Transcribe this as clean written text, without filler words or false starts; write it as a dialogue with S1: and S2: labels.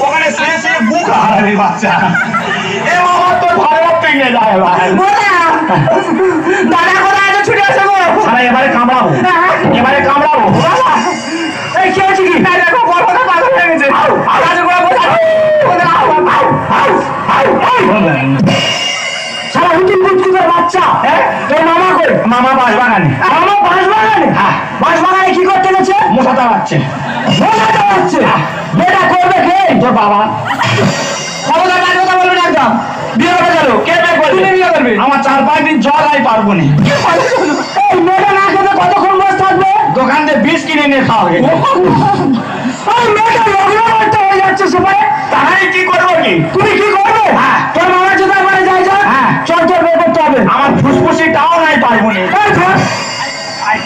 S1: ওখানে শুয়ে বুক হারাবে বাচ্চা। এ মামা তো ভালো পেয়ে যায় ভাই।
S2: দাদা কোথায় আছে? ছুটে আসো গো।
S1: এবারে কামড়াবো, এবারে কামড়াবো।
S2: এই কি হচ্ছে কি? দেখো গর্ভটা পাগল হয়ে গেছে। সারা হুটিন বুটকুকের বাচ্চা। তোর মামা কই?
S1: মামা বাঁশ বাগানে।
S2: মামা বাঁশ বাগানে?
S1: হ্যাঁ।
S2: বাঁশ বাগানে কি করতে গেছে?
S1: মশা তাড়াচ্ছে।
S2: মশা তাড়াচ্ছে? এটা করবে কে?
S1: তোর বাবা।
S2: খবরদার না কথা বলবে না একদম। বিয়ে হবে চলো।
S1: কে বিয়ে করবে?
S2: তুমি বিয়ে করবে।
S1: আমার 4-5 দিন জল আই পারবো না।
S2: এই মেয়েটা না খেতে কতক্ষণ বসে থাকবে?
S1: দোকান থেকে বিষ কিনে নিয়ে খাওয়াবে।
S2: ওই মেয়েটা লগ্ন করতে হয়ে যাচ্ছে সবাই।
S1: তাহলে কি করবো কি?
S2: তুমি কি করবে?
S1: হ্যাঁ।
S2: তোর মামা যদি একবারে যাই যা।
S1: হ্যাঁ।
S2: চল চল বের করতে হবে।
S1: আমার ফুসফুসিটাও নাই পারবো না।
S2: এই ধর।